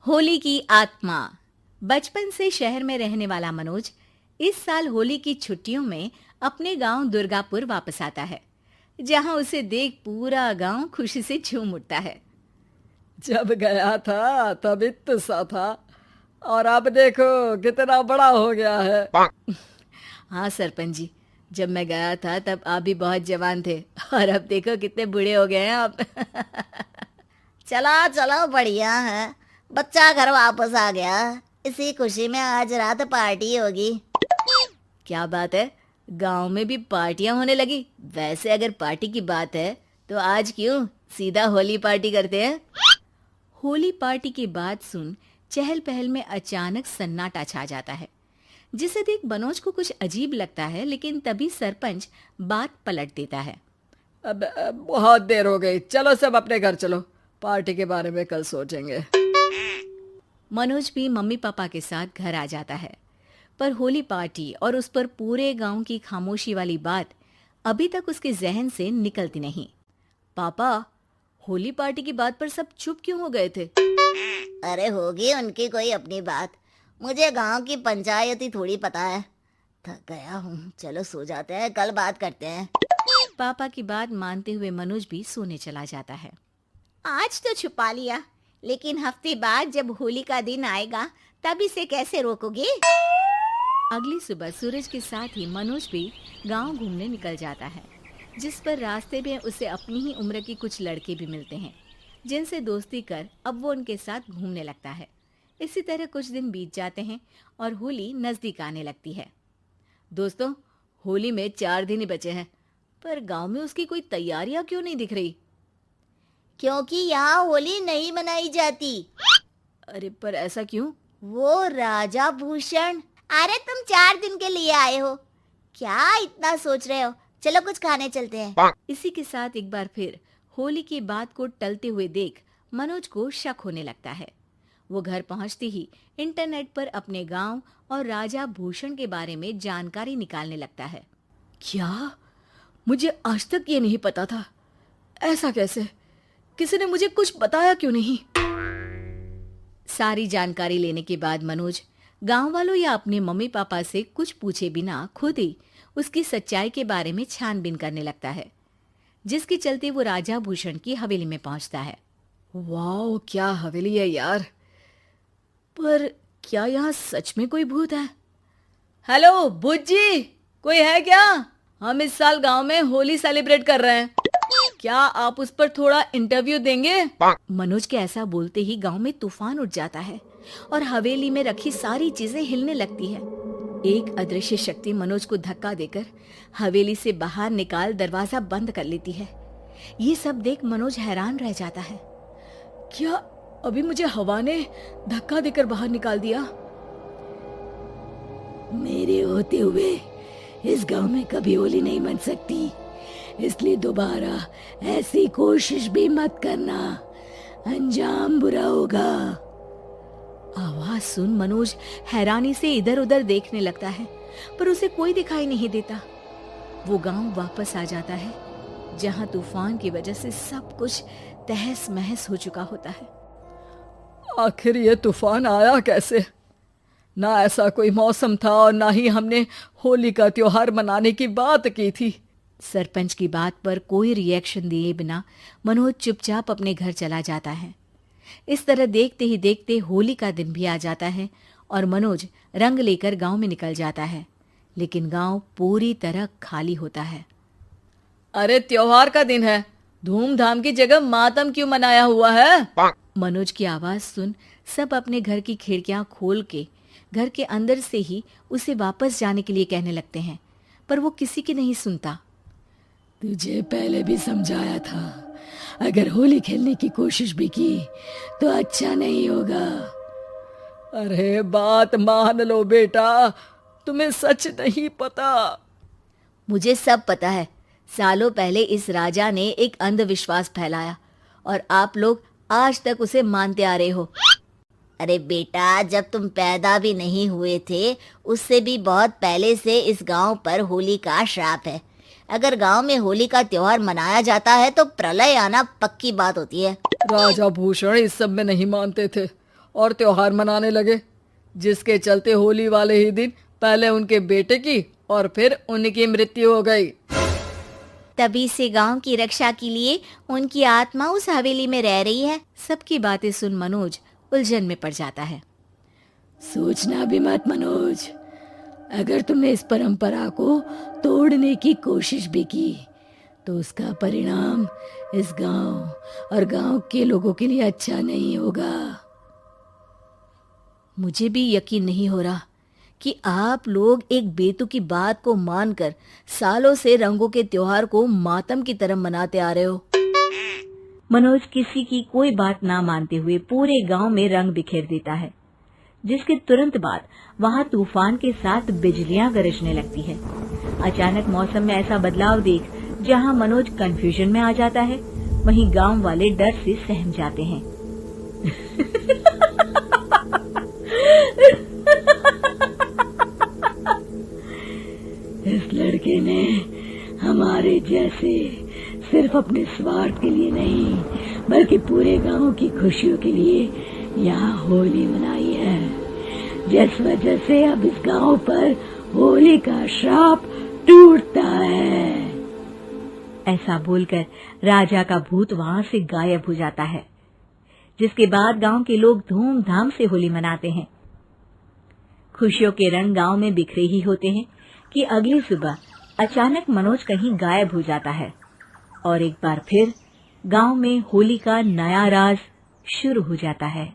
होली की आत्मा। बचपन से शहर में रहने वाला मनोज इस साल होली की छुट्टियों में अपने गांव दुर्गापुर वापस आता है, जहां उसे देख पूरा गांव खुशी से झूम उठता है। जब गया था तब इतना सा था और अब देखो कितना बड़ा हो गया है। हाँ सरपंच जी, जब मैं गया था तब आप भी बहुत जवान थे और अब देखो कितने बूढ़े हो गए हैं आप। चलो चलो बढ़िया है। बच्चा घर वापस आ गया। इसी खुशी में आज रात पार्टी होगी। क्या बात है, गांव में भी पार्टियां होने लगी। वैसे अगर पार्टी की बात है तो आज क्यों सीधा होली पार्टी करते हैं। होली पार्टी की बात सुन चहल पहल में अचानक सन्नाटा छा जाता है, जिसे देख मनोज को कुछ अजीब लगता है। लेकिन तभी सरपंच बात पलट देता है। अब बहुत देर हो गई, चलो सब अपने घर चलो, पार्टी के बारे में कल सोचेंगे। मनोज भी मम्मी पापा के साथ घर आ जाता है, पर होली पार्टी और उस पर पूरे गांव की खामोशी वाली बात अभी तक उसके जहन से निकलती नहीं। पापा, होली पार्टी की बात पर सब चुप क्यों हो गए थे? अरे होगी उनकी कोई अपनी बात। मुझे गांव की पंचायत ही थोड़ी पता है। थक गया हूँ, चलो सो जाते हैं, कल बात करते हैं। पापा की बात मानते हुए मनोज भी सोने चला जाता है। आज तो छुपा लिया, लेकिन हफ्ते बाद जब होली का दिन आएगा तब इसे कैसे रोकोगे? अगली सुबह सूरज के साथ ही मनोज भी गांव घूमने निकल जाता है, जिस पर रास्ते में उसे अपनी ही उम्र के कुछ लड़के भी मिलते हैं, जिनसे दोस्ती कर अब वो उनके साथ घूमने लगता है। इसी तरह कुछ दिन बीत जाते हैं और होली नजदीक आने लगती है। दोस्तों, होली में 4 दिन ही बचे हैं, पर गांव में उसकी कोई तैयारियां क्यों नहीं दिख रही? क्योंकि यहाँ होली नहीं मनाई जाती। अरे पर ऐसा क्यों? वो राजा भूषण। अरे तुम 4 दिन के लिए आए हो, क्या इतना सोच रहे हो? चलो कुछ खाने चलते हैं। इसी के साथ एक बार फिर होली की बात को टलते हुए देख मनोज को शक होने लगता है। वो घर पहुंचते ही इंटरनेट पर अपने गांव और राजा भूषण के बारे में जानकारी निकालने लगता है। क्या? मुझे आज तक ये नहीं पता था। ऐसा कैसे? किसी ने मुझे कुछ बताया क्यों नहीं? सारी जानकारी लेने के बाद मनोज गांव वालों या अपने मम्मी पापा से कुछ पूछे बिना खुद ही उसकी सच्चाई के बारे में छानबीन करने लगता है, जिसके चलते वो राजा भूषण की हवेली में पहुंचता है। वाह, क्या हवेली है यार। पर क्या यहाँ सच में कोई भूत है? हेलो भूत जी, कोई है क्या? हम इस साल गांव में होली सेलिब्रेट कर रहे हैं, क्या आप उस पर थोड़ा इंटरव्यू देंगे? मनोज के ऐसा बोलते ही गांव में तूफान उठ जाता है और हवेली में रखी सारी चीजें हिलने लगती है। एक अदृश्य शक्ति मनोज को धक्का देकर हवेली से बाहर निकाल दरवाजा बंद कर लेती है। ये सब देख मनोज हैरान रह जाता है। क्या अभी मुझे हवा ने धक्का देकर बाहर निकाल दिया? मेरे होते हुए इस गांव में कभी होली नहीं मन सकती, इसलिए दोबारा ऐसी कोशिश भी मत करना, अंजाम बुरा होगा। आवाज सुन मनोज हैरानी से इधर उधर देखने लगता है, पर उसे कोई दिखाई नहीं देता। वो गांव वापस आ जाता है, जहां तूफान की वजह से सब कुछ तहस महस हो चुका होता है। आखिर ये तूफान आया कैसे? ना ऐसा कोई मौसम था और ना ही हमने होली का त्योहार मनाने की बात की थी। सरपंच की बात पर कोई रिएक्शन दिए बिना मनोज चुपचाप अपने घर चला जाता है। इस तरह देखते ही देखते होली का दिन भी आ जाता है और मनोज रंग लेकर गांव में निकल जाता है, लेकिन गांव पूरी तरह खाली होता है। अरे त्योहार का दिन है, धूमधाम की जगह मातम क्यों मनाया हुआ है? मनोज की आवाज सुन सब अपने घर की खिड़कियां खोल के घर के अंदर से ही उसे वापस जाने के लिए कहने लगते हैं, पर वो किसी की नहीं सुनता। तुझे पहले भी समझाया था, अगर होली खेलने की कोशिश भी की तो अच्छा नहीं होगा। अरे बात मान लो बेटा, तुम्हें सच नहीं पता। मुझे सब पता है। सालों पहले इस राजा ने एक अंधविश्वास फैलाया और आप लोग आज तक उसे मानते आ रहे हो। अरे बेटा, जब तुम पैदा भी नहीं हुए थे उससे भी बहुत पहले से इस गांव पर होली का श्राप है। अगर गांव में होली का त्योहार मनाया जाता है तो प्रलय आना पक्की बात होती है। राजा भूषण इस सब में नहीं मानते थे और त्योहार मनाने लगे, जिसके चलते होली वाले ही दिन पहले उनके बेटे की और फिर उनकी मृत्यु हो गई। तभी से गांव की रक्षा के लिए उनकी आत्मा उस हवेली में रह रही है। सबकी बातें सुन मनोज उलझन में पड़ जाता है। सोचना भी मत मनोज, अगर तुमने इस परंपरा को तोड़ने की कोशिश भी की तो उसका परिणाम इस गांव और गांव के लोगों के लिए अच्छा नहीं होगा। मुझे भी यकीन नहीं हो रहा कि आप लोग एक बेतुकी बात को मानकर सालों से रंगों के त्योहार को मातम की तरह मनाते आ रहे हो। मनोज किसी की कोई बात ना मानते हुए पूरे गांव में रंग बिखेर देता है, जिसके तुरंत बाद वहां तूफान के साथ बिजलियां गरजने लगती है। अचानक मौसम में ऐसा बदलाव देख जहां मनोज कंफ्यूजन में आ जाता है, वहीं गांव वाले डर से सहम जाते हैं। इस लड़के ने हमारे जैसे सिर्फ अपने स्वार्थ के लिए नहीं बल्कि पूरे गांव की खुशियों के लिए यहाँ होली मनाई है, जिस वजह से अब इस गांव पर होली का श्राप टूटता है। ऐसा बोलकर राजा का भूत वहां से गायब हो जाता है, जिसके बाद गांव के लोग धूमधाम से होली मनाते हैं। खुशियों के रंग गांव में बिखरे ही होते हैं कि अगली सुबह अचानक मनोज कहीं गायब हो जाता है और एक बार फिर गांव में होली का नया राज शुरू हो जाता है।